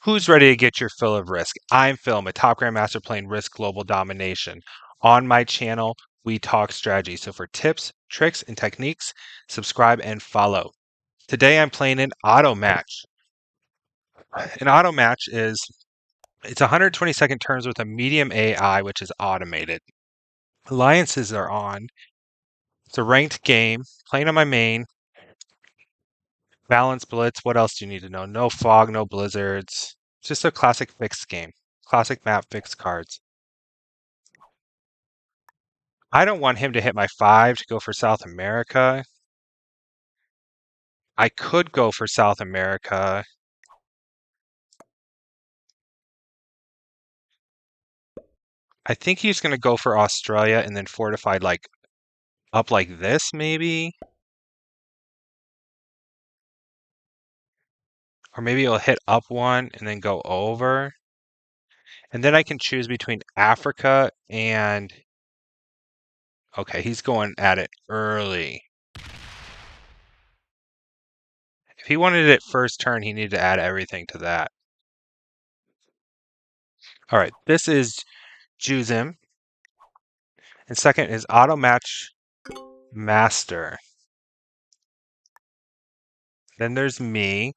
Who's ready to get your fill of Risk? I'm Phil, I'm a top Grandmaster playing Risk Global Domination. On my channel, we talk strategy. So for tips, tricks, and techniques, subscribe and follow. Today I'm playing an auto match. An auto match it's 120-second turns with a medium AI, which is automated. Alliances are on. It's a ranked game. Playing on my main. Balance blitz. What else do you need to know? No fog, no blizzards. It's just a classic fixed game. Classic map fixed cards. I don't want him to hit my 5 to go for South America. I could go for South America. I think he's going to go for Australia and then fortified like up like this maybe. Or maybe he'll hit up one and then go over. And then I can choose between Africa and... Okay, he's going at it early. If he wanted it first turn, he needed to add everything to that. All right, this is Juzim. And second is Auto Match Master. Then there's me.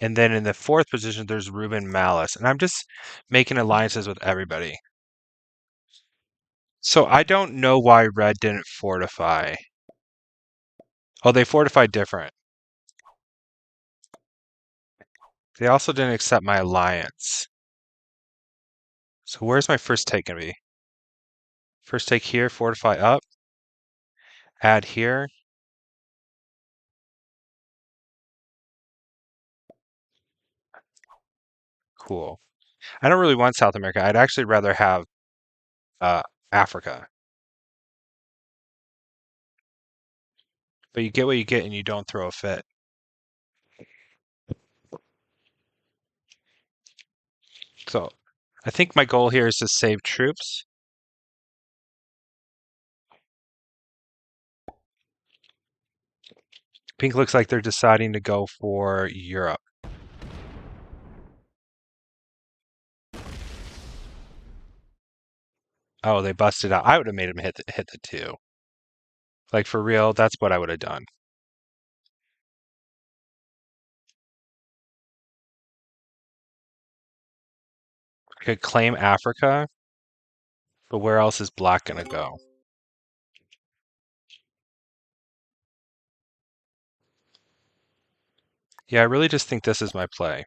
And then in the fourth position, there's Ruben Malice. And I'm just making alliances with everybody. So I don't know why Red didn't fortify. Oh, they fortified different. They also didn't accept my alliance. So where's my first take going to be? First take here, fortify up. Add here. Cool. I don't really want South America. I'd actually rather have Africa. But you get what you get and you don't throw a fit. So I think my goal here is to save troops. Pink looks like they're deciding to go for Europe. Oh, they busted out. I would have made him hit the 2. Like for real, that's what I would have done. I could claim Africa, but where else is black gonna go? Yeah, I really just think this is my play.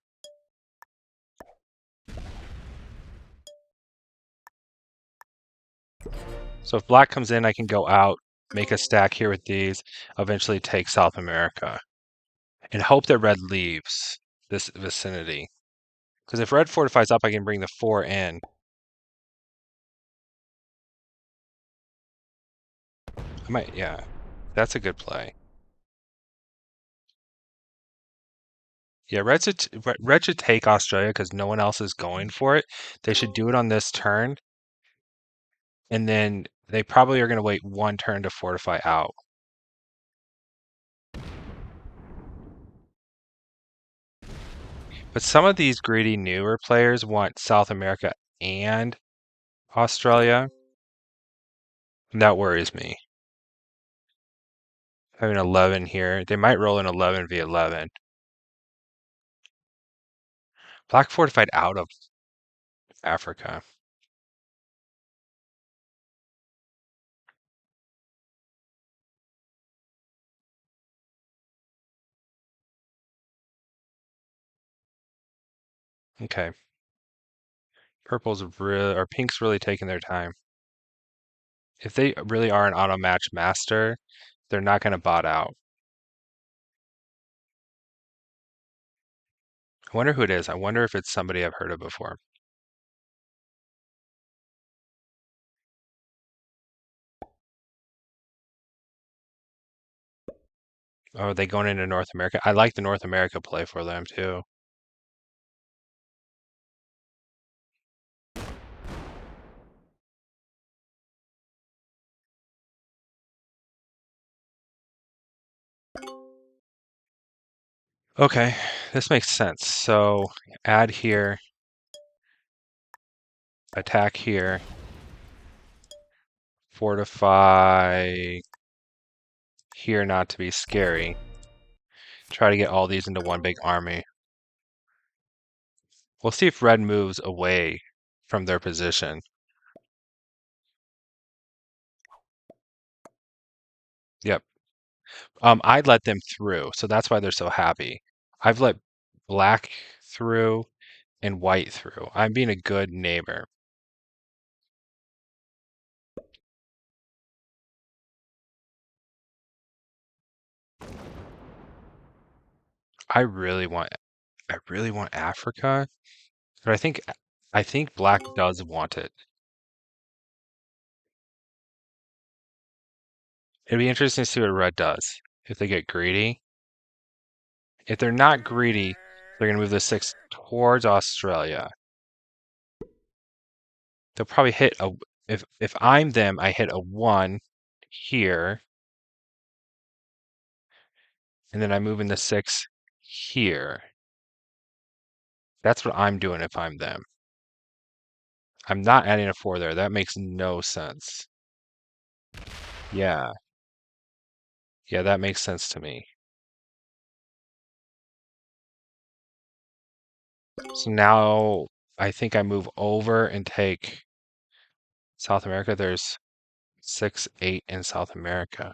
So if black comes in, I can go out, make a stack here with these, eventually take South America, and hope that red leaves this vicinity. Because if red fortifies up, I can bring the 4 in. I might, yeah, that's a good play. Yeah, red should take Australia because no one else is going for it. They should do it on this turn, and then they probably are going to wait 1 turn to fortify out. But some of these greedy newer players want South America and Australia. And that worries me. Having 11 here. They might roll an 11 v 11. Black fortified out of Africa. Okay. Purple's really, or pink's really taking their time. If they really are an auto match master, they're not going to bot out. I wonder who it is. I wonder if it's somebody I've heard of before. Oh, are they going into North America? I like the North America play for them too. Okay, this makes sense. So add here, attack here, fortify here not to be scary. Try to get all these into one big army. We'll see if red moves away from their position. Yep. I'd let them through, so that's why they're so happy. I've let black through and white through. I'm being a good neighbor. I really want Africa, but I think black does want it. It'd be interesting to see what red does if they get greedy. If they're not greedy, they're going to move the six towards Australia. They'll probably hit a. If I'm them, I hit a one here, and then I move in the six here. That's what I'm doing if I'm them. I'm not adding a four there. That makes no sense. Yeah, yeah, that makes sense to me. So now I think I move over and take South America. There's 6, 8 in South America.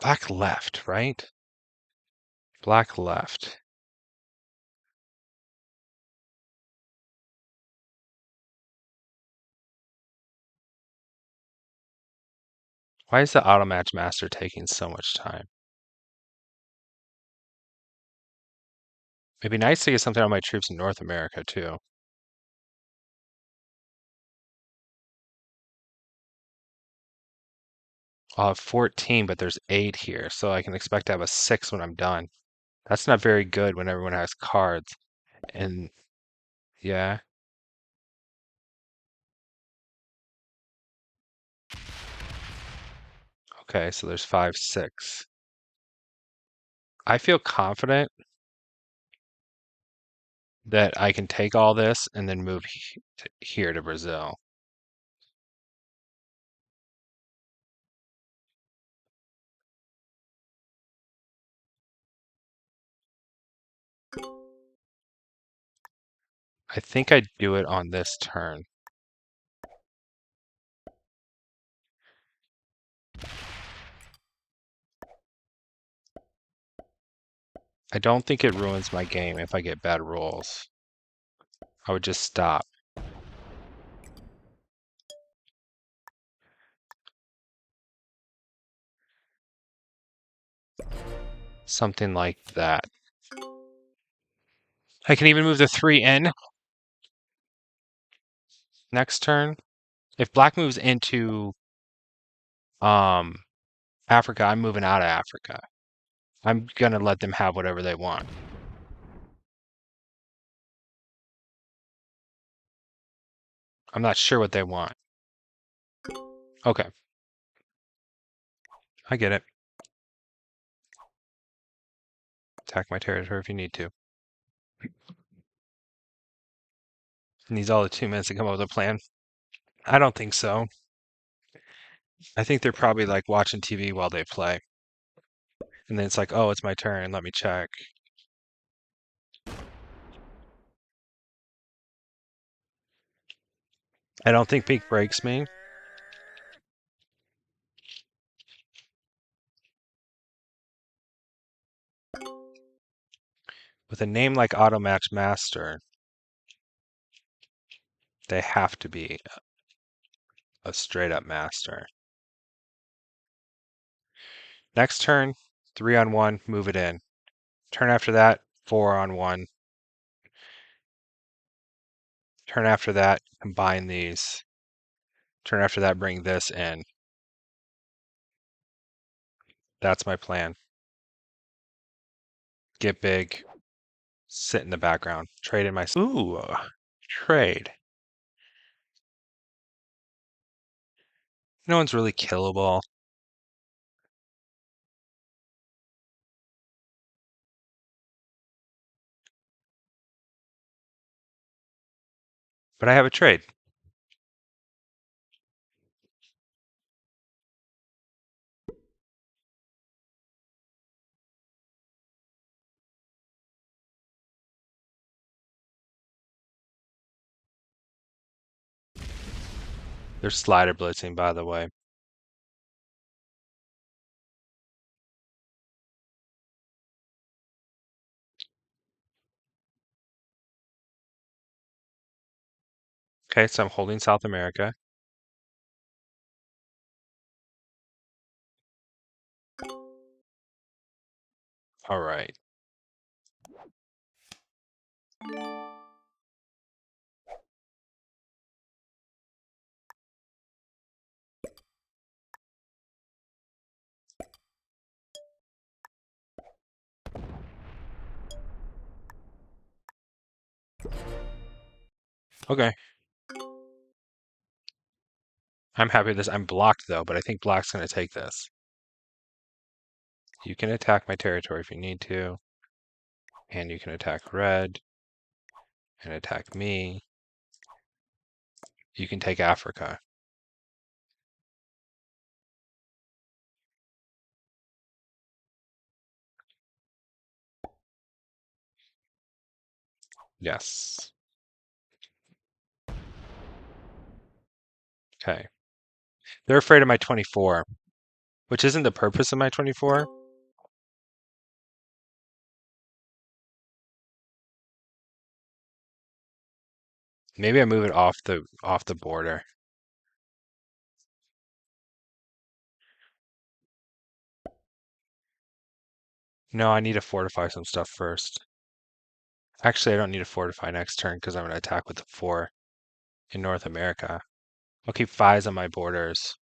Black left, right? Black left. Why is the auto match master taking so much time? It'd be nice to get something on my troops in North America too. I'll have 14, but there's 8 here, so I can expect to have a 6 when I'm done. That's not very good when everyone has cards. And yeah, okay, so there's 5, 6. I feel confident that I can take all this and then move here to Brazil. I think I'd do it on this turn. I don't think it ruins my game if I get bad rolls. I would just stop. Something like that. I can even move the 3 in next turn. If black moves into um Africa, I'm moving out of Africa. I'm gonna let them have whatever they want. I'm not sure what they want. Okay, I get it. Attack my territory if you need to. Needs all the 2 minutes to come up with a plan. I don't think so. I think they're probably like watching TV while they play. And then it's like, oh, it's my turn. Let me check. I don't think pink breaks me. With a name like Automatch Master, they have to be a straight up master. Next turn, 3 on 1, move it in. Turn after that, 4 on 1. Turn after that, combine these. Turn after that, bring this in. That's my plan. Get big, sit in the background. Trade in my... Ooh, trade. No one's really killable. But I have a trade. They're slider blitzing, by the way. Okay, so I'm holding South America. All right. Okay. I'm happy with this. I'm blocked, though, but I think black's going to take this. You can attack my territory if you need to. And you can attack red and attack me. You can take Africa. Yes. Okay. They're afraid of my 24, which isn't the purpose of my 24. Maybe I move it off the border. No, I need to fortify some stuff first. Actually, I don't need to fortify next turn because I'm going to attack with the 4 in North America. I'll keep 5s on my borders.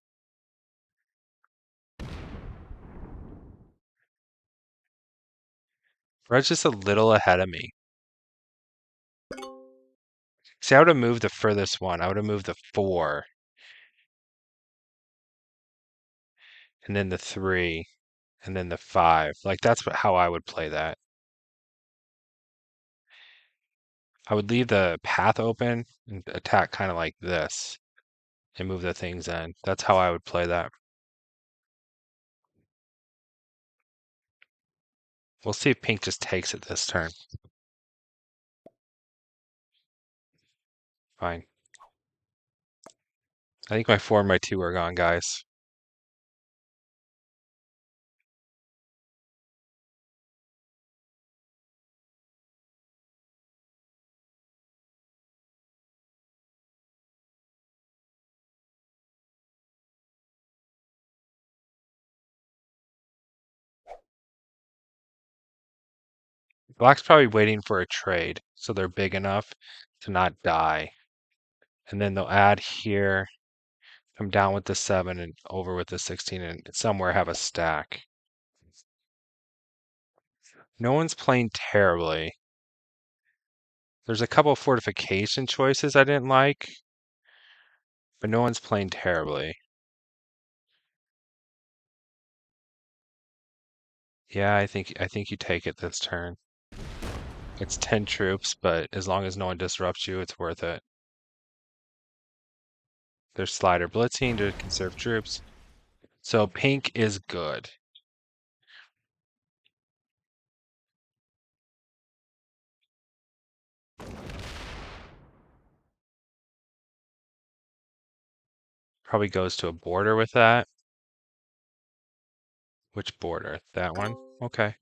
Red's just a little ahead of me. See, I would have moved the furthest one. I would have moved the 4 and then the 3 and then the 5. Like, that's how I would play that. I would leave the path open and attack kind of like this and move the things in. That's how I would play that. We'll see if pink just takes it this turn. Fine. I think my 4 and my 2 are gone, guys. Black's probably waiting for a trade, so they're big enough to not die. And then they'll add here, come down with the 7 and over with the 16 and somewhere have a stack. No one's playing terribly. There's a couple fortification choices I didn't like, but no one's playing terribly. Yeah, I think you take it this turn. It's 10 troops, but as long as no one disrupts you, it's worth it. There's slider blitzing to conserve troops. So pink is good. Probably goes to a border with that. Which border? That one? Okay.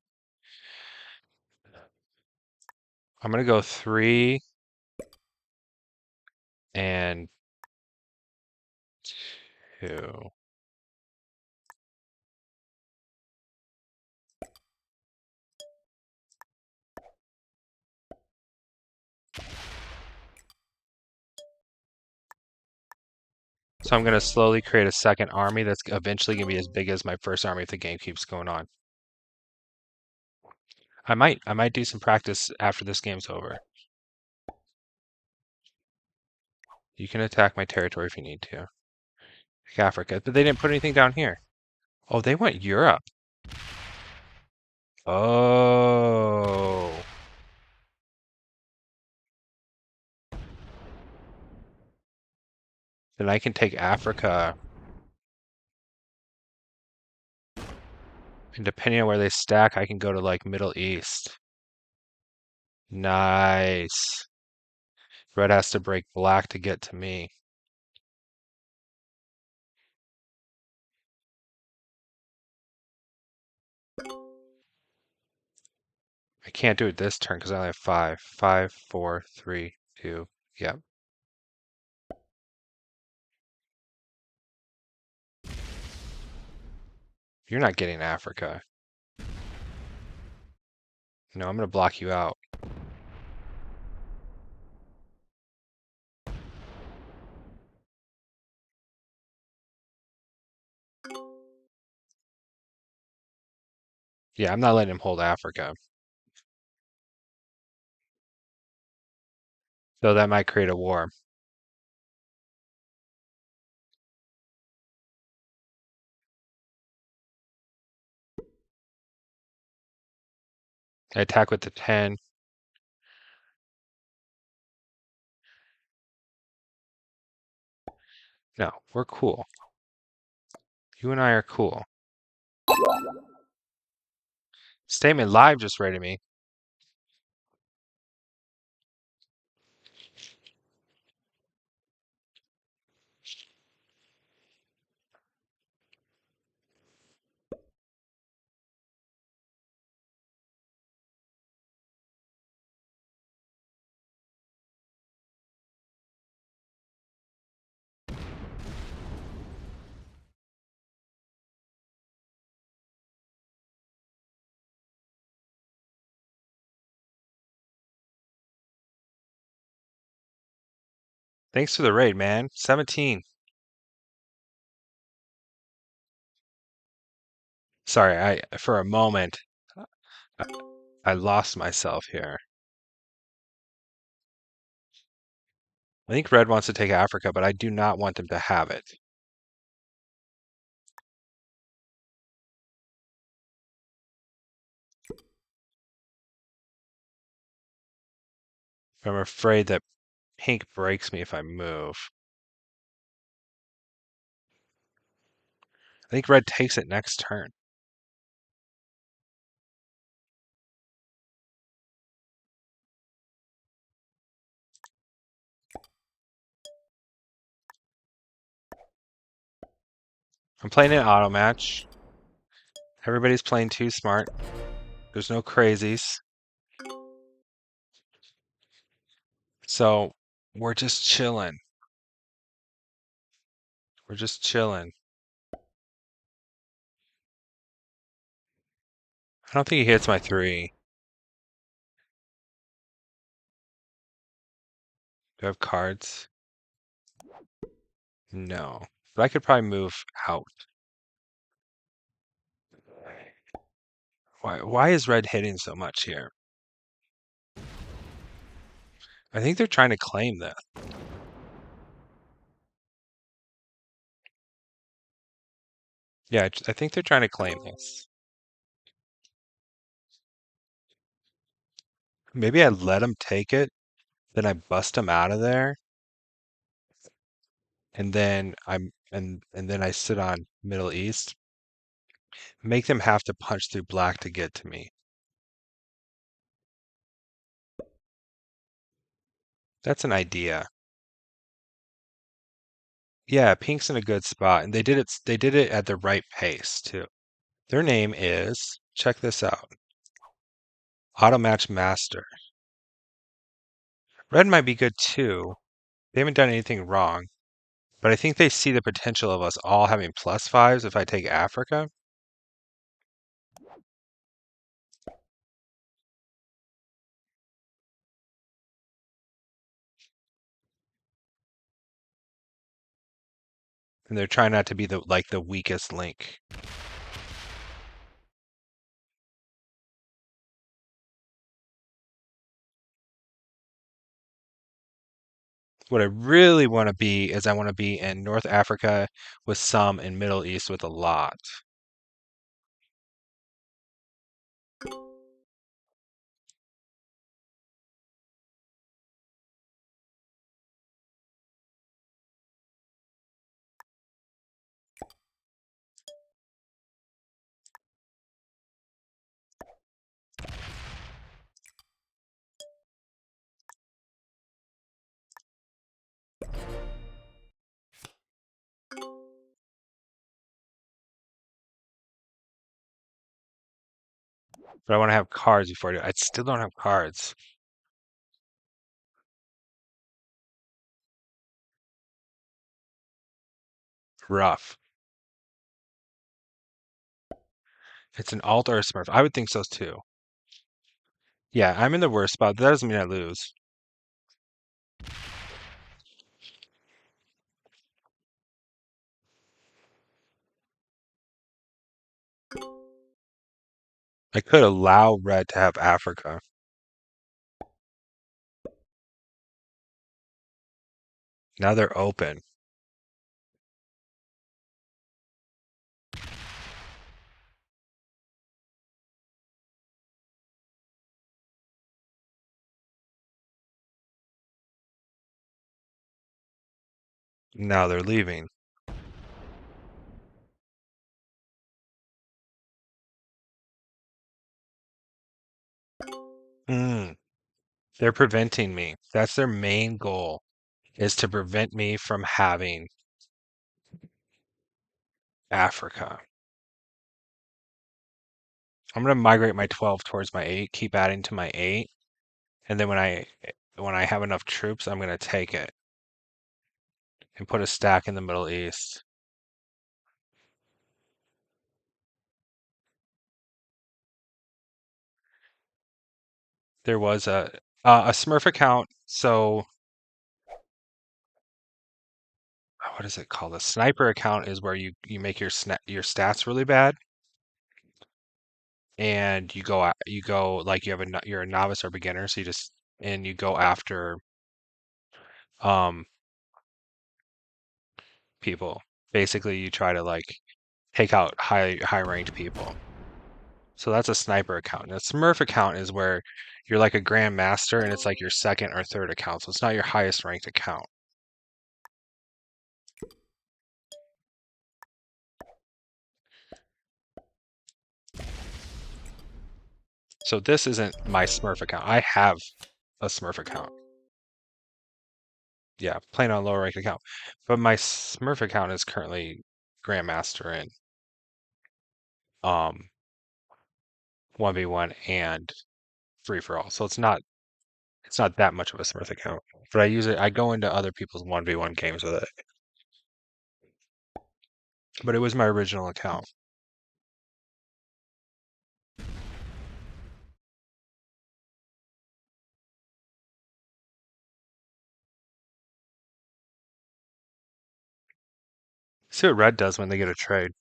I'm gonna go 3 and 2. So I'm gonna slowly create a second army that's eventually gonna be as big as my first army if the game keeps going on. I might do some practice after this game's over. You can attack my territory if you need to. Take Africa, but they didn't put anything down here. Oh, they went Europe. Oh. Then I can take Africa. And depending on where they stack, I can go to like Middle East. Nice. Red has to break black to get to me. I can't do it this turn because I only have 5. 5, 4, 3, 2. Yep. You're not getting Africa. No, I'm going to block you out. Yeah, I'm not letting him hold Africa. So that might create a war. I attack with the 10. No, we're cool. You and I are cool. Statement live just rated me. Thanks for the raid, man. 17. Sorry, for a moment I, I lost myself here. I think Red wants to take Africa, but I do not want them to have it. I'm afraid that Pink breaks me if I move. I think Red takes it next turn. I'm playing an auto match. Everybody's playing too smart. There's no crazies. So we're just chilling. We're just chilling. I don't think he hits my 3. Do I have cards? No. But I could probably move out. Why is Red hitting so much here? I think they're trying to claim this. Yeah, I think they're trying to claim this. Maybe I let them take it, then I bust them out of there, and then then I sit on Middle East. Make them have to punch through black to get to me. That's an idea. Yeah, Pink's in a good spot, and they did it at the right pace too. Their name is, check this out, Auto Match Master. Red might be good too. They haven't done anything wrong, but I think they see the potential of us all having +5s if I take Africa. And they're trying not to be the weakest link. What I really want to be is I want to be in North Africa with some, and Middle East with a lot. But I want to have cards before I do. I still don't have cards. Rough. It's an alt or a Smurf. I would think so too. Yeah, I'm in the worst spot. That doesn't mean I lose. I could allow red to have Africa. Now they're open. Now they're leaving. Mm, they're preventing me. That's their main goal, is to prevent me from having Africa. I'm gonna migrate my 12 towards my 8, keep adding to my 8, and then when I have enough troops, I'm gonna take it and put a stack in the Middle East. There was a Smurf account, so what is it called? A sniper account is where you make your stats really bad, and you go like you're a novice or beginner, so you go after um people. Basically, you try to like take out high ranked people. So that's a sniper account. And a Smurf account is where you're like a Grandmaster, and it's like your second or third account. So it's not your highest ranked account. So this isn't my Smurf account. I have a Smurf account. Yeah, playing on a lower ranked account. But my Smurf account is currently Grandmaster in um 1v1 and free for all. So it's not that much of a Smurf account. But I go into other people's 1v1 games with it. But it was my original account. See what red does when they get a trade.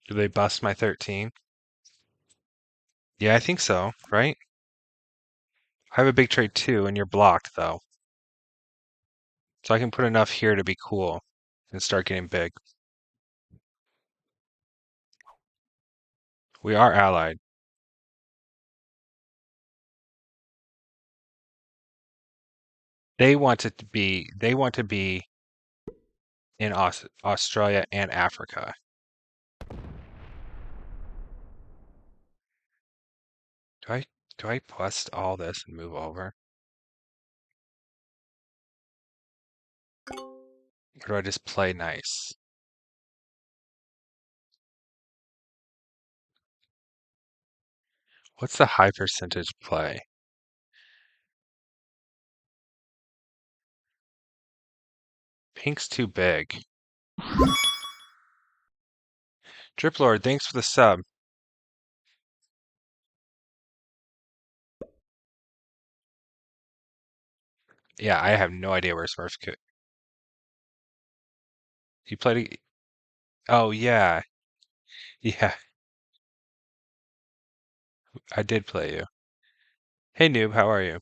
Do they bust my 13? Yeah, I think so, right? I have a big trade too, and you're blocked though. So I can put enough here to be cool and start getting big. We are allied. They want to be in Australia and Africa. Do I do I bust all this and move over? Or do I just play nice? What's the high percentage play? Pink's too big. Drip Lord, thanks for the sub. Yeah, I have no idea where Smurfs could. You played. Oh yeah, Yeah, I did play you. Hey, noob, how are you?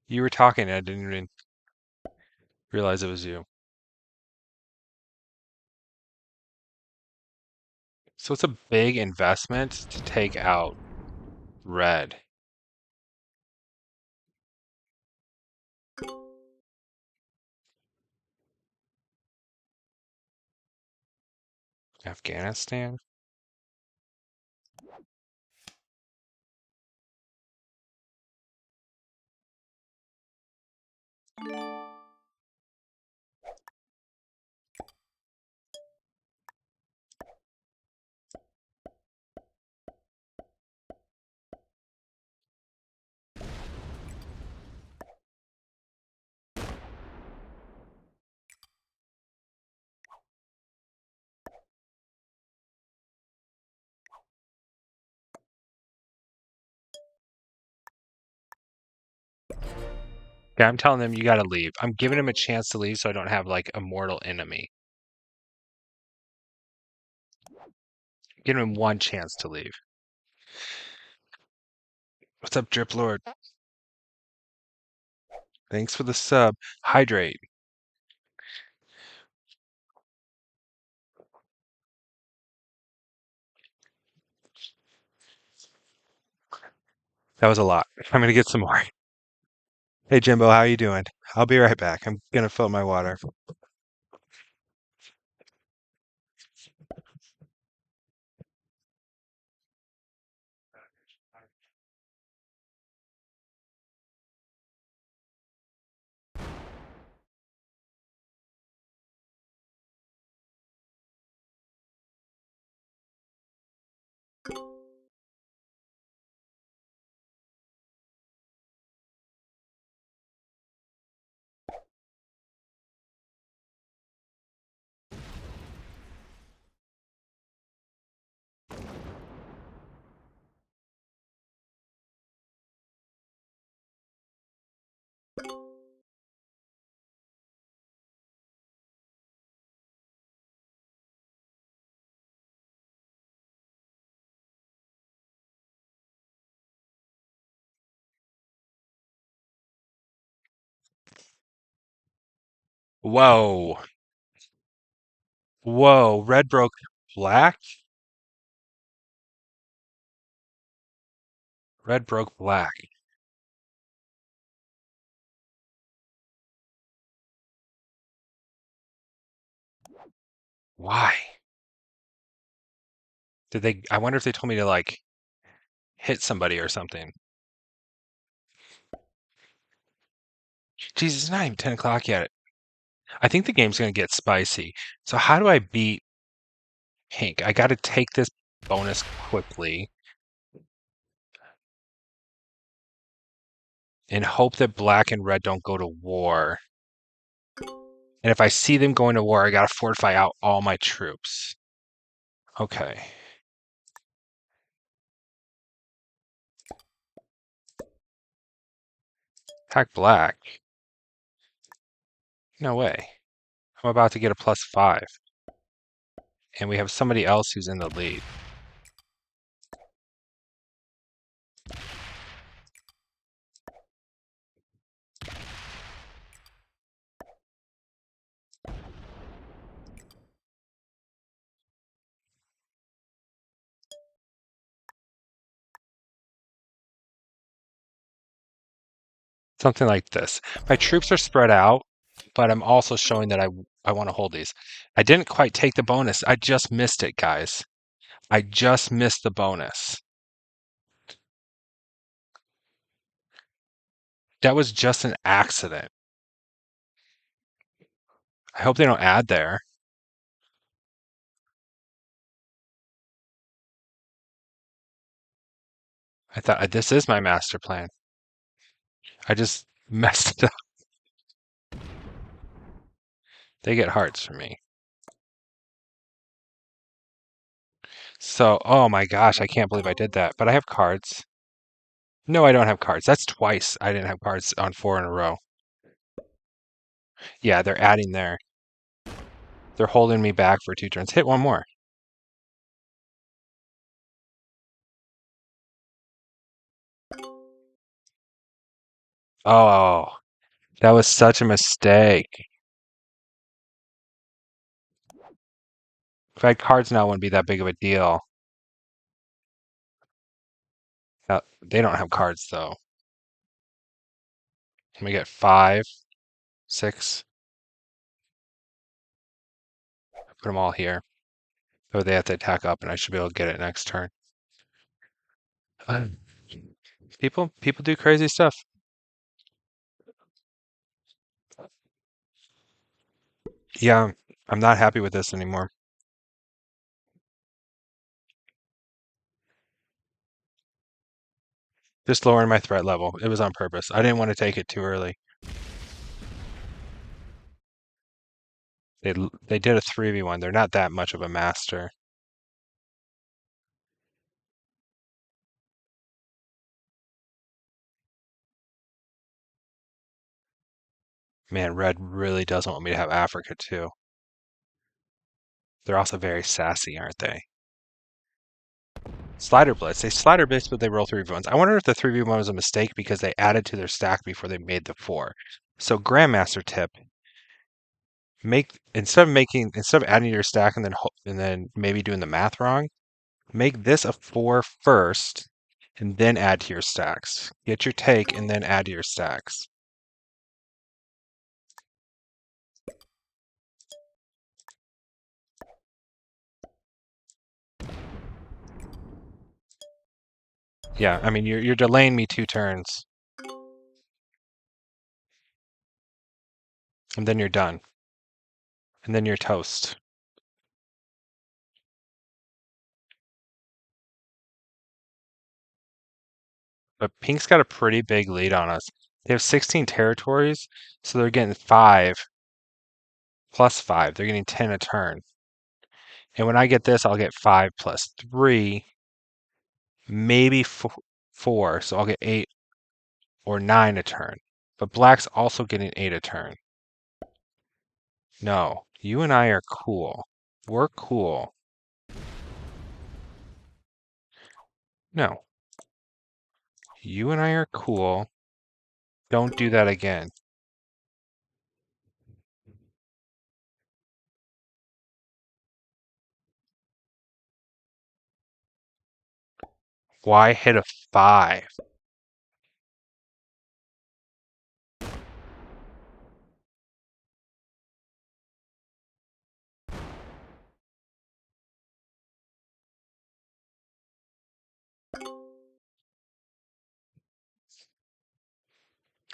You were talking, and I didn't even realize it was you. So it's a big investment to take out red. Afghanistan? Yeah, I'm telling them you gotta leave. I'm giving him a chance to leave so I don't have like a mortal enemy. Giving him one chance to leave. What's up, Drip Lord? Thanks for the sub. Hydrate. That was a lot. I'm gonna get some more. Hey, Jimbo, how you doing? I'll be right back. I'm gonna fill my water. Whoa. Whoa. Red broke black? Red broke black. Why? Did they? I wonder if they told me to like hit somebody or something. Jesus, it's not even 10 o'clock yet. I think the game's gonna get spicy. So how do I beat pink? I gotta take this bonus quickly and hope that black and red don't go to war. And if I see them going to war, I gotta fortify out all my troops. Okay. Attack black. No way. I'm about to get a +5. And we have somebody else who's in the lead. Something like this. My troops are spread out, but I'm also showing that I want to hold these. I didn't quite take the bonus. I just missed it, guys. I just missed the bonus. That was just an accident. I hope they don't add there. I thought this is my master plan. I just messed it up. They get hearts for me. So, oh my gosh, I can't believe I did that. But I have cards. No, I don't have cards. That's twice I didn't have cards on 4 in a row. Yeah, they're adding there. They're holding me back for 2 turns. Hit one more. Oh, that was such a mistake. If I had cards now, it wouldn't be that big of a deal. They don't have cards, though. Let me get 5, 6. Put them all here. So they have to attack up, and I should be able to get it next turn. Uh, people do crazy stuff. Yeah, I'm not happy with this anymore. Just lowering my threat level. It was on purpose. I didn't want to take it too early. They did a 3v1. They're not that much of a master. Man, Red really doesn't want me to have Africa too. They're also very sassy, aren't they? Slider Blitz. They slider blitz, but they roll 3v1s. I wonder if the 3v1 was a mistake because they added to their stack before they made the 4. So Grandmaster tip: instead of adding to your stack and then maybe doing the math wrong, make this a 4 first, and then add to your stacks. Get your take and then add to your stacks. Yeah, I mean you're delaying me 2 turns, and then you're done, and then you're toast. But Pink's got a pretty big lead on us. They have 16 territories, so they're getting 5 plus 5. They're getting 10 a turn. And when I get this, I'll get 5 plus 3, maybe 4. So I'll get 8 or 9 a turn. But Black's also getting 8 a turn. No, you and I are cool. We're cool. No, you and I are cool. Don't do that again. Why hit a 5?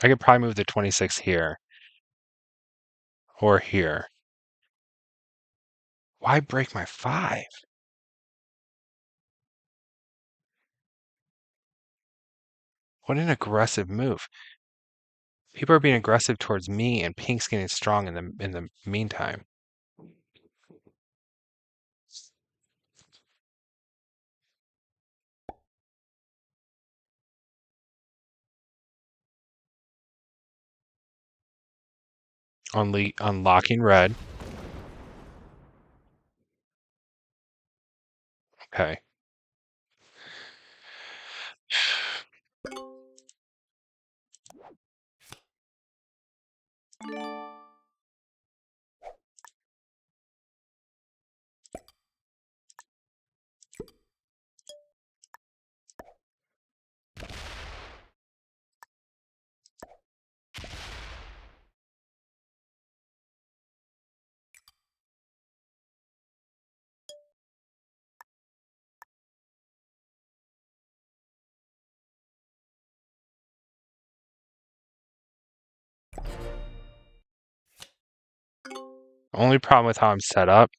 I could probably move the 26 here or here. Why break my 5? What an aggressive move. People are being aggressive towards me, and Pink's getting strong in the meantime. Unlocking red. Okay. Only problem with how I'm set up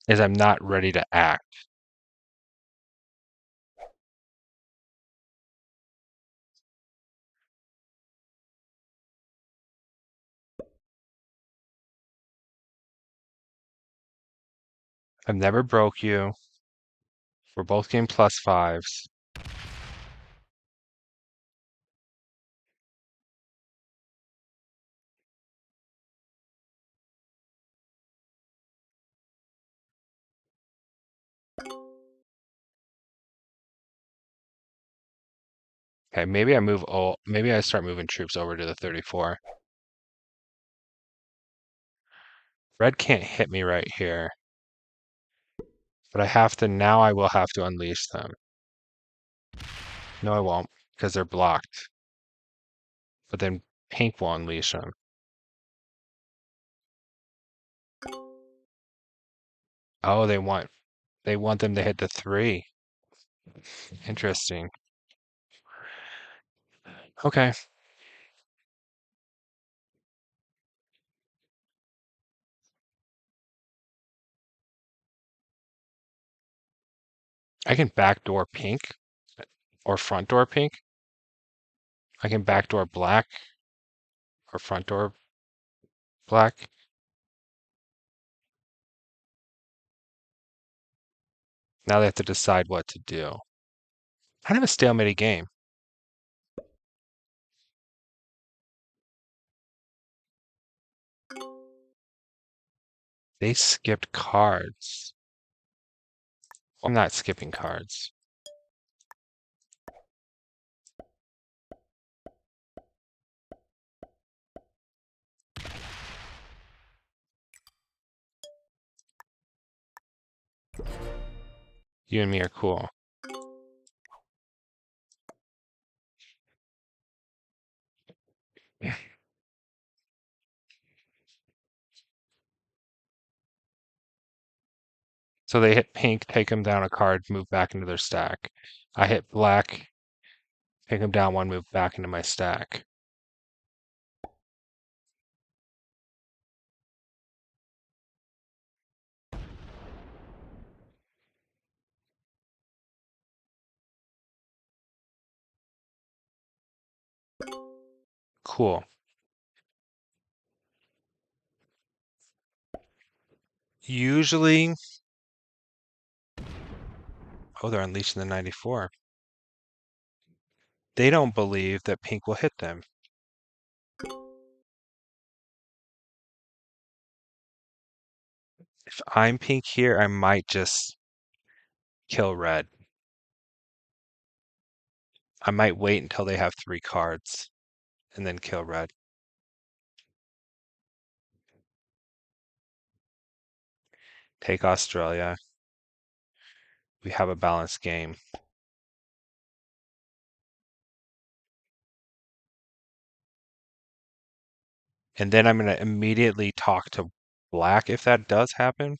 is I'm not ready to act. I've never broke you. We're both getting plus 5s. Okay, maybe I start moving troops over to the 34. Red can't hit me right here, but now I will have to unleash them. No, I won't, because they're blocked. But then pink will unleash them. Oh, they want them to hit the 3. Interesting. Okay. I can backdoor pink or front door pink. I can backdoor black or front door black. Now they have to decide what to do. Kind of a stalemate game. They skipped cards. I'm not skipping cards. You and me are cool. So they hit pink, take them down a card, move back into their stack. I hit black, take them down one, move back into my stack. Cool. Usually, oh, they're unleashing the 94. They don't believe that pink will hit them. If I'm pink here, I might just kill red. I might wait until they have 3 cards and then kill red. Take Australia. We have a balanced game. And then I'm going to immediately talk to black if that does happen.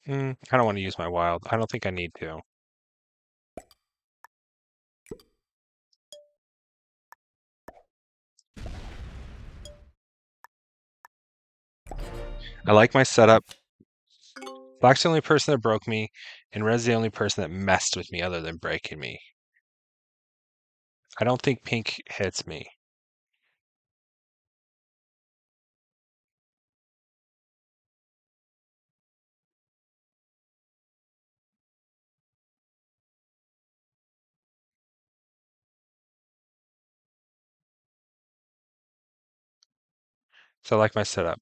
I don't want to use my wild. I don't think I need to. I like my setup. Black's the only person that broke me, and red's the only person that messed with me other than breaking me. I don't think pink hits me. So I like my setup.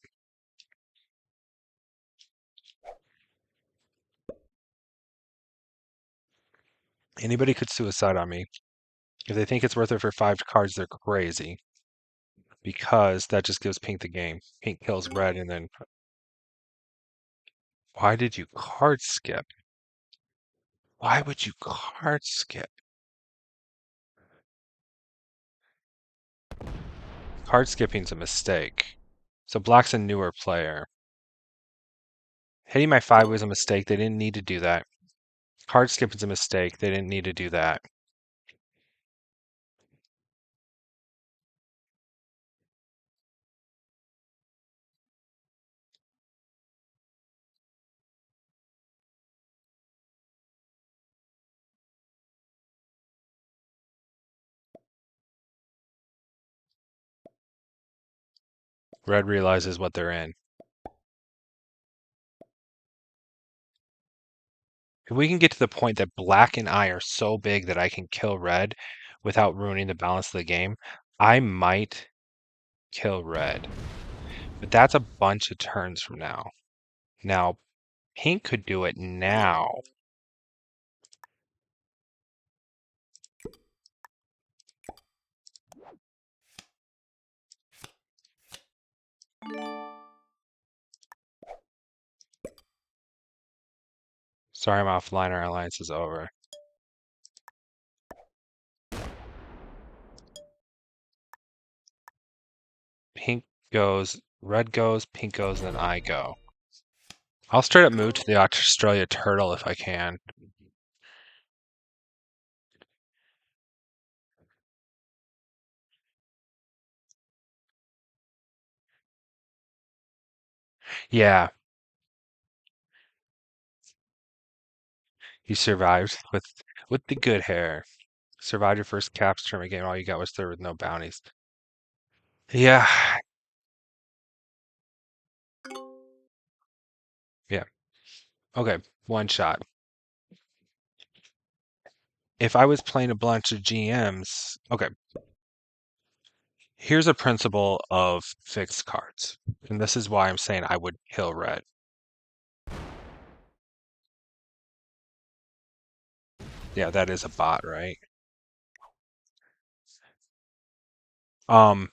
Anybody could suicide on me. If they think it's worth it for 5 cards, they're crazy. Because that just gives pink the game. Pink kills red and then... Why did you card skip? Why would you card skip? Card skipping's a mistake. So black's a newer player. Hitting my 5 was a mistake. They didn't need to do that. Card skipping's a mistake. They didn't need to do that. Red realizes what they're in. If we can get to the point that black and I are so big that I can kill red without ruining the balance of the game, I might kill red. But that's a bunch of turns from now. Now, pink could do it now. Sorry, I'm offline. Our alliance is over. Pink goes, red goes, pink goes, and then I go. I'll straight up move to the Australia turtle if I can. Yeah, you survived with the good hair. Survived your first caps tournament game. All you got was third with no bounties. Yeah, yeah. Okay, one shot. If I was playing a bunch of GMs, okay, here's a principle of fixed cards. And this is why I'm saying I would kill red. Yeah, that is a bot, right? Um,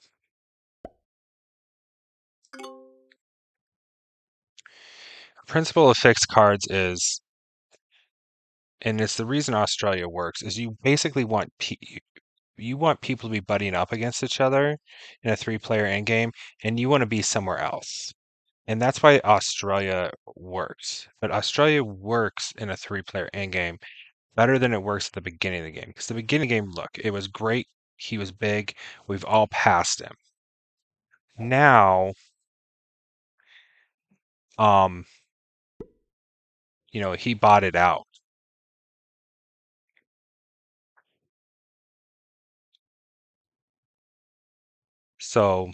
principle of fixed cards is, and it's the reason Australia works, is you basically want you want people to be buddying up against each other in a three-player endgame, and you want to be somewhere else. And that's why Australia works. But Australia works in a three-player endgame better than it works at the beginning of the game. Because the beginning of the game, look, it was great. He was big. We've all passed him. Now, um, he bought it out. So,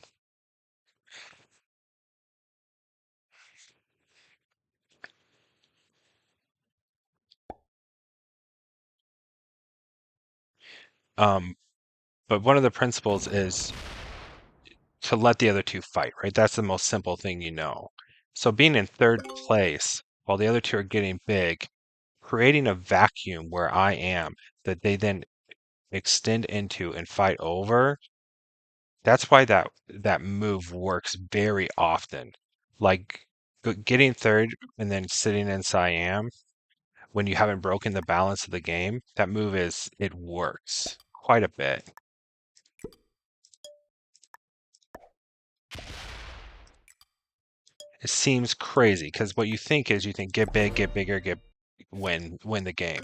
um, but one of the principles is to let the other two fight, right? That's the most simple thing you know. So being in third place while the other two are getting big, creating a vacuum where I am that they then extend into and fight over, that's why that move works very often. Like getting third and then sitting in Siam when you haven't broken the balance of the game, that move it works quite a bit. It seems crazy because what you think is you think get big, get bigger, get win the game.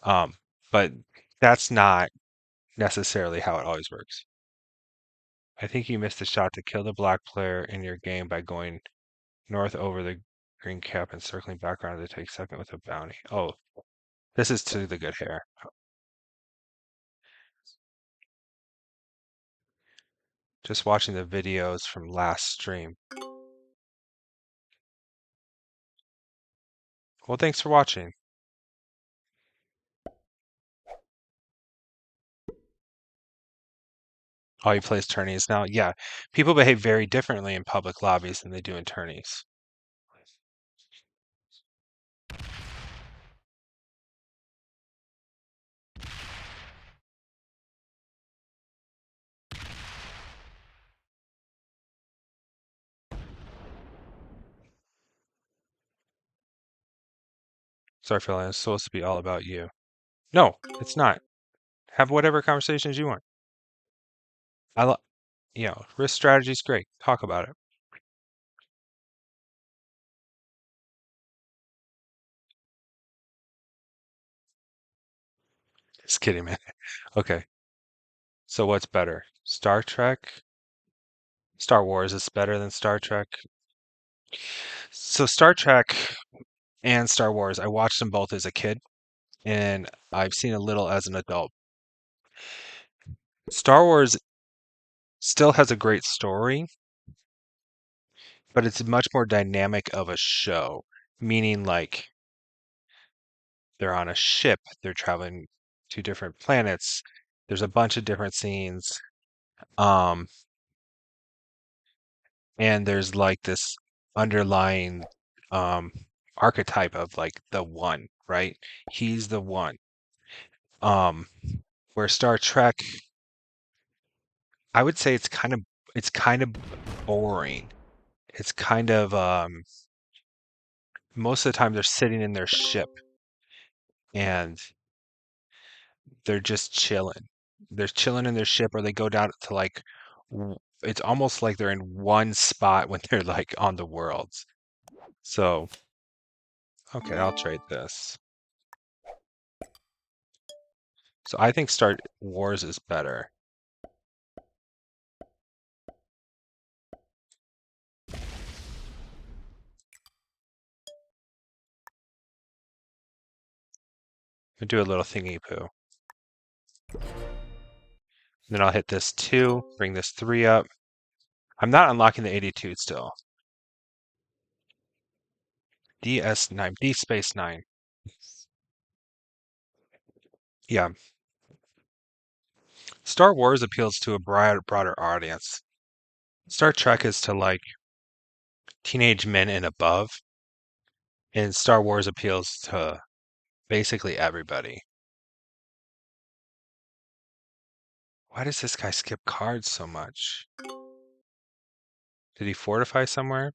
Um, but that's not necessarily how it always works. I think you missed a shot to kill the black player in your game by going north over the green cap and circling back around to take second with a bounty. Oh, this is to the good hair. Just watching the videos from last stream. Well, thanks for watching. Oh, he plays tourneys now? Yeah. People behave very differently in public lobbies than they do in tourneys. Sorry, Phil, it's supposed to be all about you. No, it's not. Have whatever conversations you want. I lo risk strategy is great. Talk about it. Just kidding, man. Okay. So what's better? Star Trek? Star Wars is better than Star Trek. So Star Trek and Star Wars, I watched them both as a kid, and I've seen a little as an adult. Star Wars still has a great story, but it's much more dynamic of a show, meaning like They're on a ship. They're traveling to different planets. There's a bunch of different scenes. Um, and there's like this underlying um archetype of like the one, right? He's the one. Um, where Star Trek, I would say it's kind of boring. It's kind of most of the time they're sitting in their ship and they're just chilling. They're chilling in their ship, or they go down to like it's almost like they're in one spot when they're like on the worlds. So, okay, I'll trade this. So I think Star Wars is better. I'll do a little thingy poo. Then I'll hit this 2, bring this 3 up. I'm not unlocking the 82 still. DS9, D space 9. Yeah. Star Wars appeals to a broader audience. Star Trek is to like teenage men and above, and Star Wars appeals to basically everybody. Why does this guy skip cards so much? Did he fortify somewhere?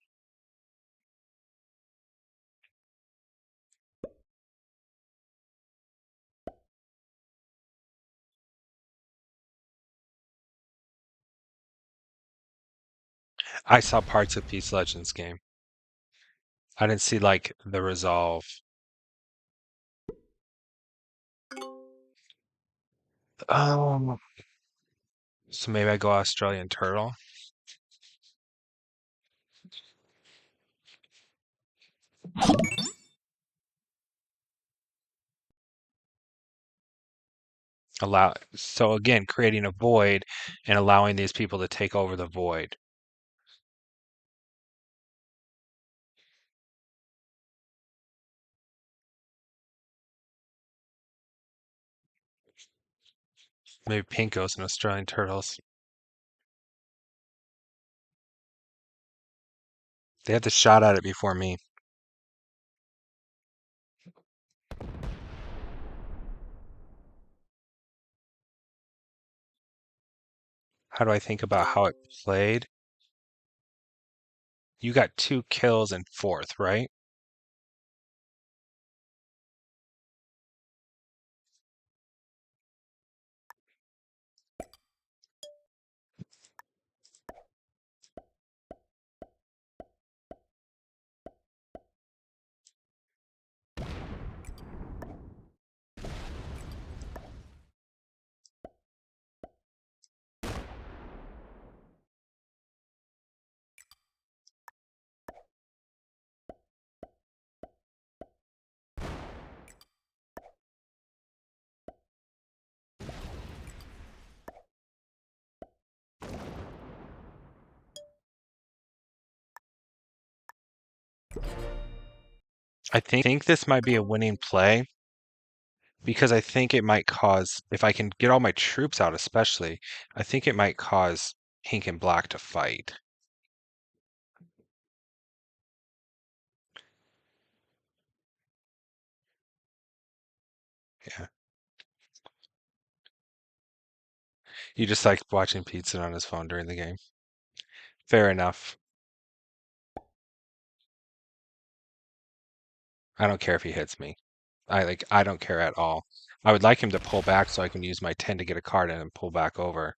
I saw parts of Peace Legends game. I didn't see like the resolve. Um, so maybe I go Australian Turtle. So again, creating a void and allowing these people to take over the void. Maybe pink goes in Australian Turtles. They had the shot at it before me. How do I think about how it played? You got 2 kills in 4th, right? I think this might be a winning play because I think it might cause, if I can get all my troops out especially, I think it might cause pink and black to fight. Yeah. You just like watching Pete sit on his phone during the game. Fair enough. I don't care if he hits me. I don't care at all. I would like him to pull back so I can use my 10 to get a card in and pull back over.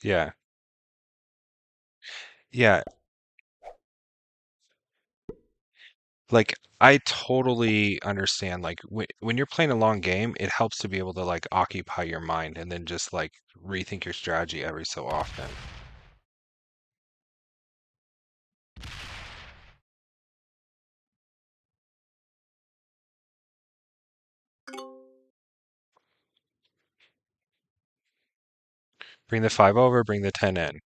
Yeah. Yeah. Like I totally understand like when you're playing a long game, it helps to be able to like occupy your mind and then just like rethink your strategy every so often. Bring the 5 over, bring the 10 in.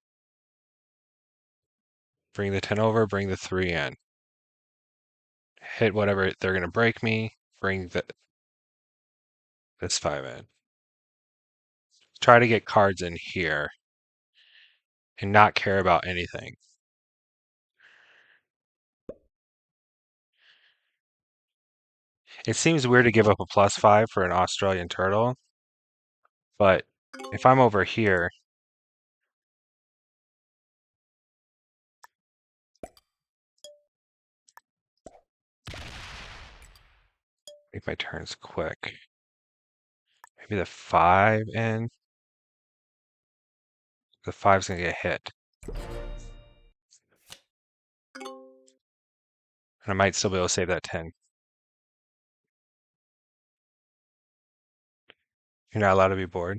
Bring the 10 over, bring the 3 in. Hit whatever they're going to break me. Bring this 5 in. Try to get cards in here and not care about anything. It seems weird to give up a +5 for an Australian turtle, but if I'm over here, make my turns quick. Maybe the 5 in. The 5's gonna get hit. And I might still be able to save that 10. You're not allowed to be bored.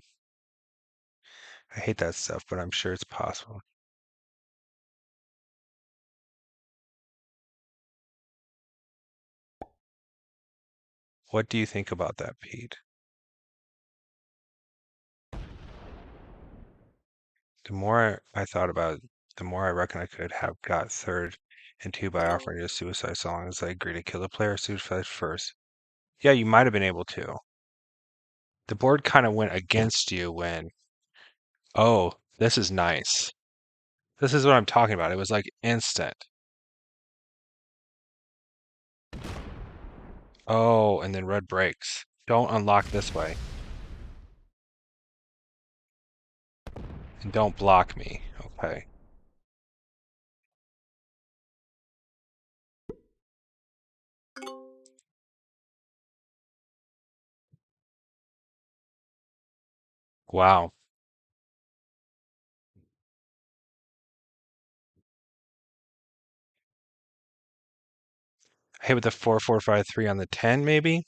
I hate that stuff, but I'm sure it's possible. What do you think about that, Pete? The more I thought about it, the more I reckon I could have got third and 2 by offering to suicide so long as I agree to kill the player suicide first. Yeah, you might have been able to. The board kind of went against you when, oh, this is nice. This is what I'm talking about. It was like instant. Oh, and then red breaks. Don't unlock this way. And don't block me. Okay. Wow. I hit with the 4-4-5-3 on the 10, maybe?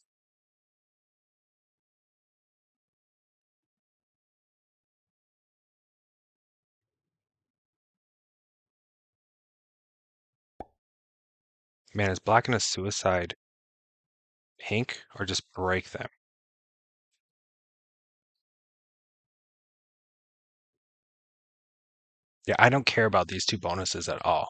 Man, is black and a suicide pink or just break them? Yeah, I don't care about these two bonuses at all.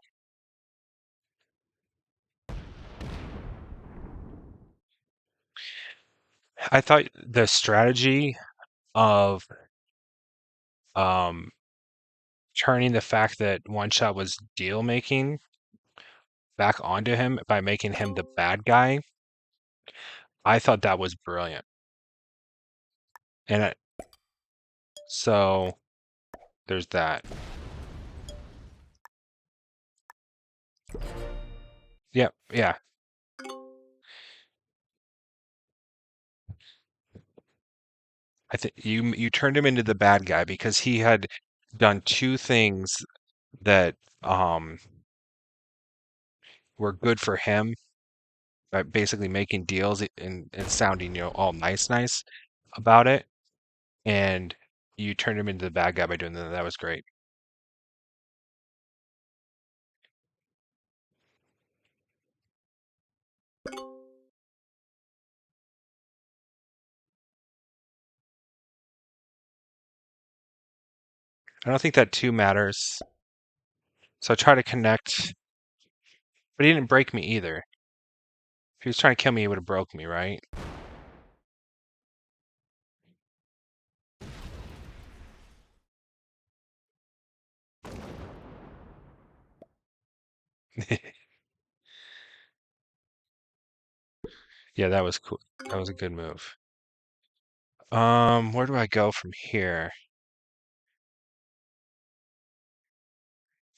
I thought the strategy of um turning the fact that one shot was deal making back onto him by making him the bad guy, I thought that was brilliant. And so there's that. Yep, yeah. I think you turned him into the bad guy because he had done two things that were good for him by basically making deals and sounding, all nice about it. And you turned him into the bad guy by doing that. That was great. I don't think that two matters. So I try to connect, but he didn't break me either. If he was trying to kill me, he would have broke me, right? Yeah, that was cool. That was a good move. Where do I go from here?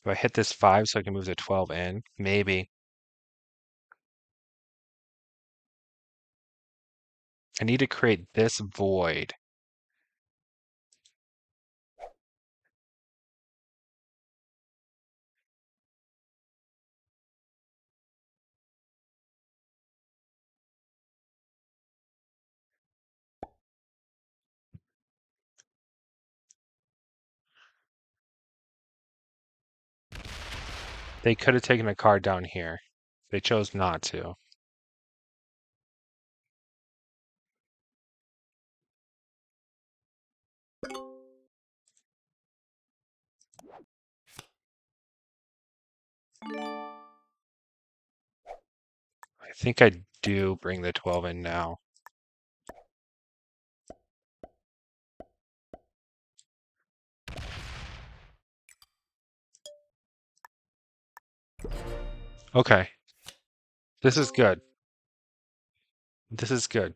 Do I hit this 5 so I can move the 12 in? Maybe. I need to create this void. They could have taken a card down here. They chose not to. think I do bring the 12 in now. Okay, this is good. This is good.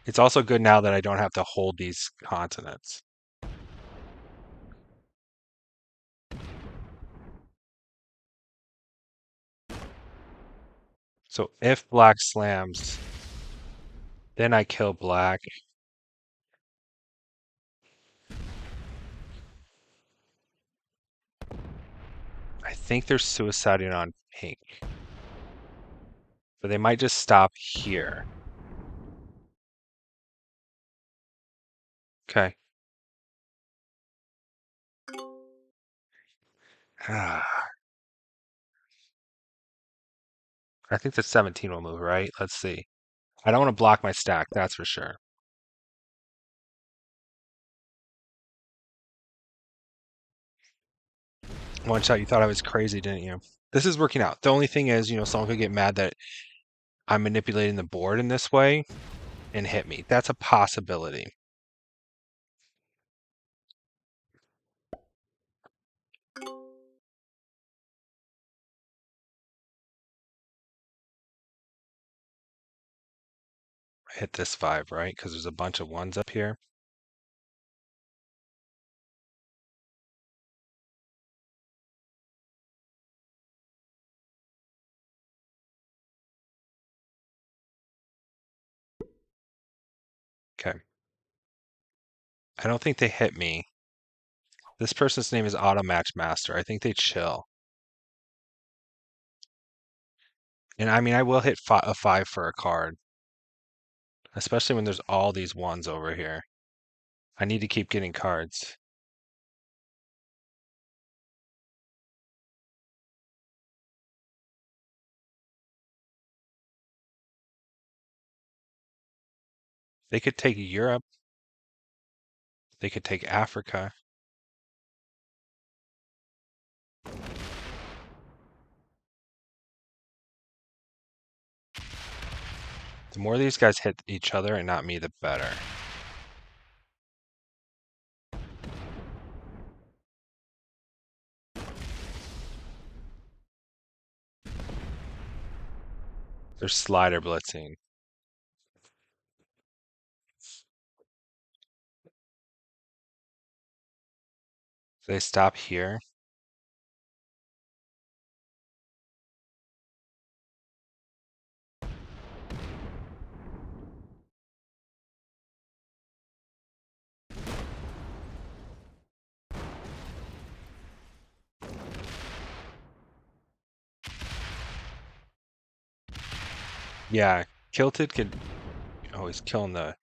It's also good now that I don't have to hold these continents. So if black slams, then I kill black. I think they're suiciding on pink. But they might just stop here. Okay. I think the 17 will move, right? Let's see. I don't want to block my stack, that's for sure. One shot, you thought I was crazy, didn't you? This is working out. The only thing is, someone could get mad that I'm manipulating the board in this way and hit me. That's a possibility. Hit this 5, right? Because there's a bunch of ones up here. Okay. I don't think they hit me. This person's name is Auto Match Master. I think they chill. And I mean, I will hit a 5 for a card, especially when there's all these ones over here. I need to keep getting cards. They could take Europe. They could take Africa. The more these guys hit each other and not me, the better. They're slider blitzing. They stop here. Yeah, Kilted could. Oh, he's killing the.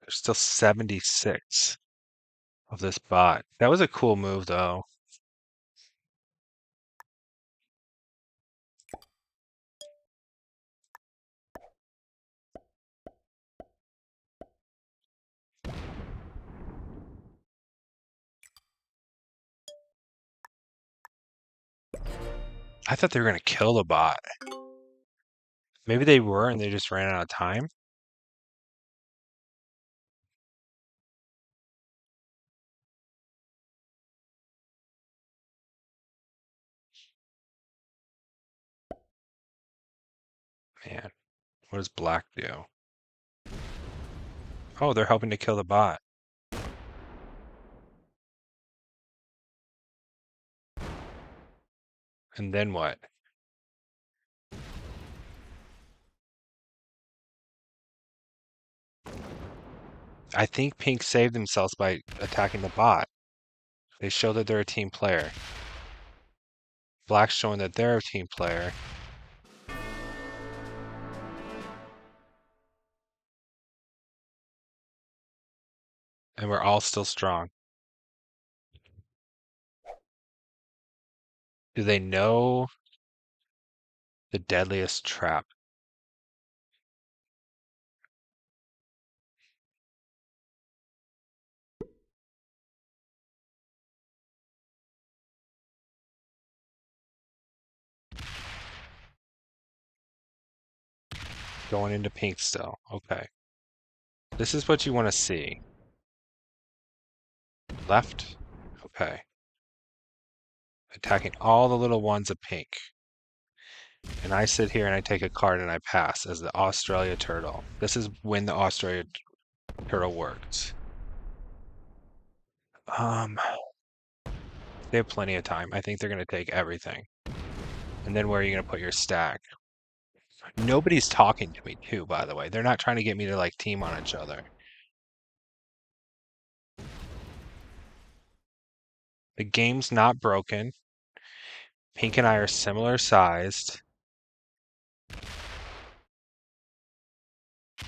There's still 76 of this bot. That was a cool move, though. I thought they were going to kill the bot. Maybe they were and they just ran out of time. Man, what does black do? Oh, they're helping to kill the bot. And then what? I think pink saved themselves by attacking the bot. They show that they're a team player. Black's showing that they're a team player. And we're all still strong. Do they know the deadliest trap? Going into pink still. Okay. This is what you want to see. Left. Okay. Attacking all the little ones of pink. And I sit here and I take a card and I pass as the Australia Turtle. This is when the Australia Turtle works. They have plenty of time. I think they're going to take everything. And then where are you going to put your stack? Nobody's talking to me too, by the way. They're not trying to get me to like team on each other. The game's not broken. Pink and I are similar sized.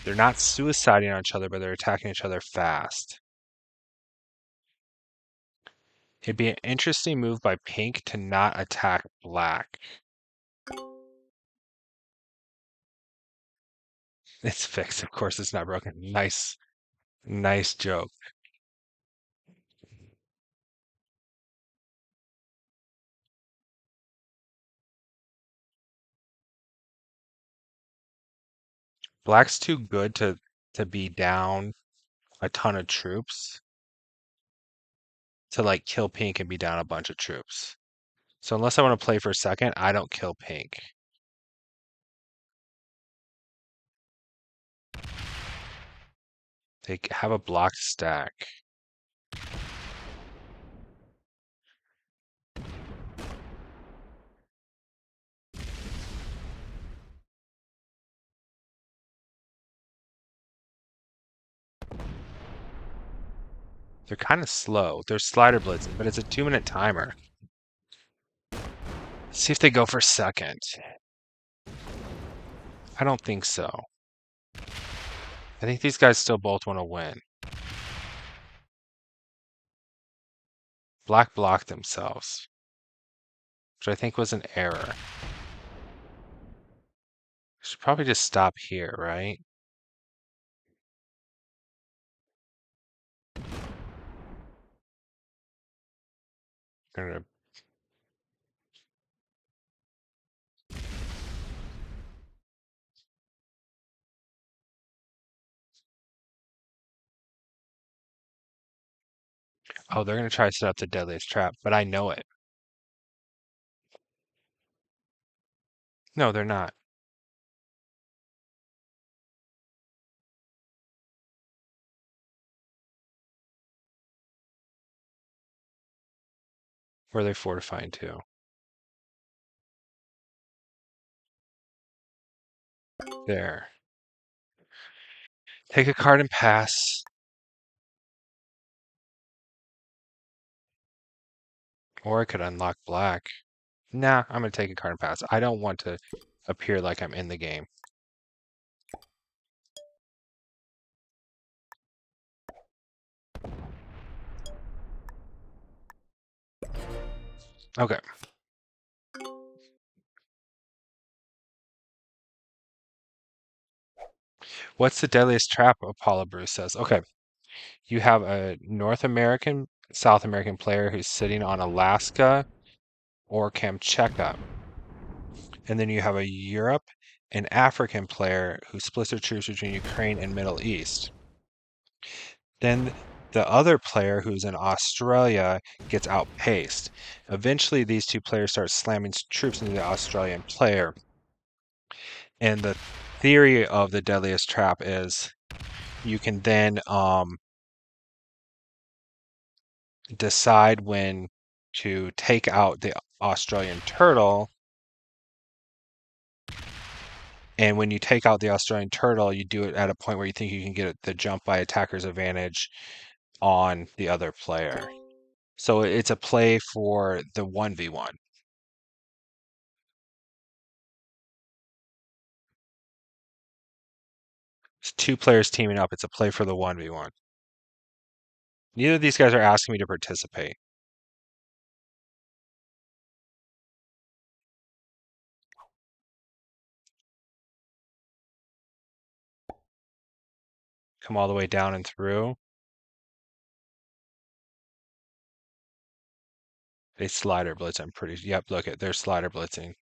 They're not suiciding on each other, but they're attacking each other fast. It'd be an interesting move by pink to not attack black. It's fixed. Of course, it's not broken. Nice, nice joke. Black's too good to be down a ton of troops to like kill pink and be down a bunch of troops. So unless I want to play for a second, I don't kill pink. They have a blocked stack. They're kind of slow. They're slider blitzing, but it's a 2-minute timer. See if they go for second. I don't think so. I think these guys still both want to win. Black blocked themselves, which I think was an error. Should probably just stop here, right? Gonna Oh, they're gonna try to set up the deadliest trap, but I know it. No, they're not. Where are they fortifying to? There. Take a card and pass. Or I could unlock black. Nah, I'm gonna take a card and pass. I don't want to appear like I'm in the game. Okay. What's the deadliest trap? Apollo Bruce says. Okay. You have a North American, South American player who's sitting on Alaska or Kamchatka. And then you have a Europe and African player who splits their troops between Ukraine and Middle East. Then the other player who's in Australia gets outpaced. Eventually, these two players start slamming troops into the Australian player. And the theory of the deadliest trap is you can then decide when to take out the Australian turtle. And when you take out the Australian turtle, you do it at a point where you think you can get the jump by attacker's advantage on the other player. So it's a play for the 1v1. It's two players teaming up. It's a play for the 1v1. Neither of these guys are asking me to participate. Come all the way down and through. They slider blitz, I'm pretty. Yep, look at they're slider blitzing.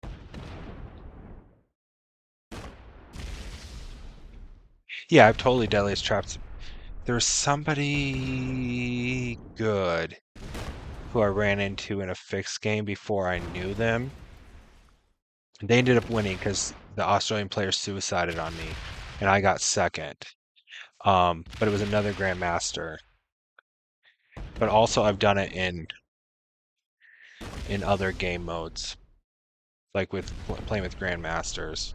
Yeah, I've totally deadliest traps. There's somebody good who I ran into in a fixed game before I knew them. They ended up winning because the Australian player suicided on me, and I got second. But it was another Grandmaster. But also I've done it in other game modes, like with playing with Grandmasters.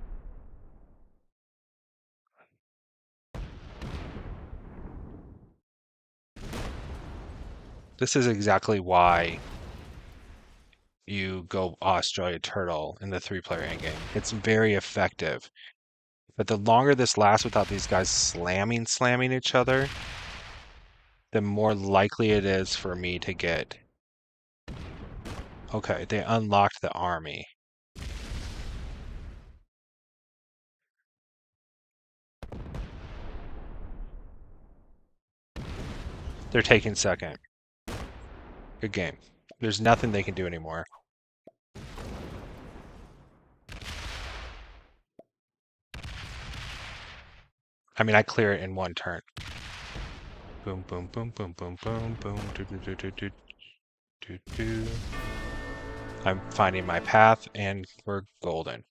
This is exactly why you go Australia Turtle in the 3-player endgame. It's very effective. But the longer this lasts without these guys slamming each other, the more likely it is for me to get. Okay, they unlocked the army. They're taking second. Good game. There's nothing they can do anymore. I mean, I clear it in one turn. Boom, boom, boom, boom, boom, boom, boom. Do, do, do, do, do, do, do. I'm finding my path, and we're golden.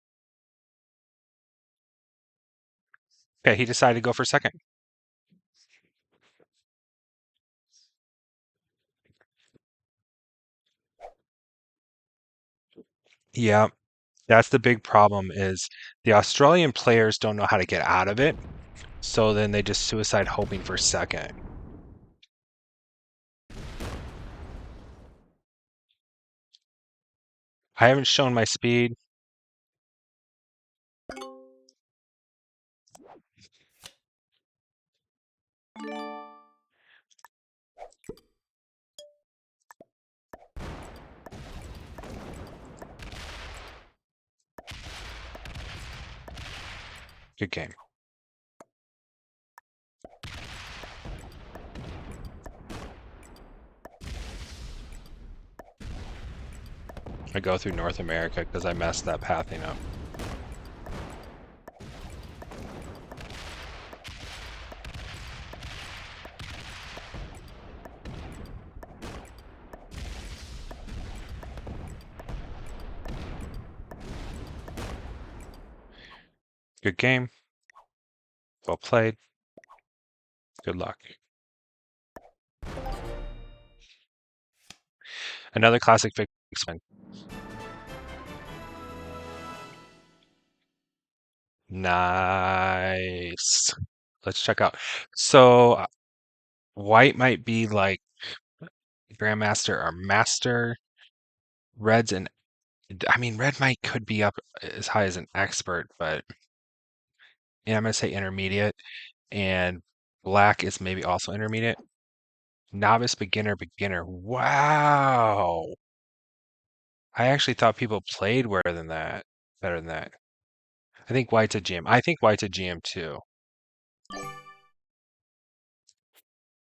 Okay, he decided to go for second. Yeah, that's the big problem is the Australian players don't know how to get out of it, so then they just suicide hoping for second. I haven't shown my speed. Good game. I go through North America because I messed that pathing up. Good game. Well played. Good luck. Another classic fixman. Nice. Let's check out. So white might be like Grandmaster or Master. Red's an I mean red might could be up as high as an expert, but yeah, I'm gonna say intermediate. And black is maybe also intermediate. Novice, beginner, beginner. Wow. I actually thought people played better than that. I think white's a GM. I think white's a GM too.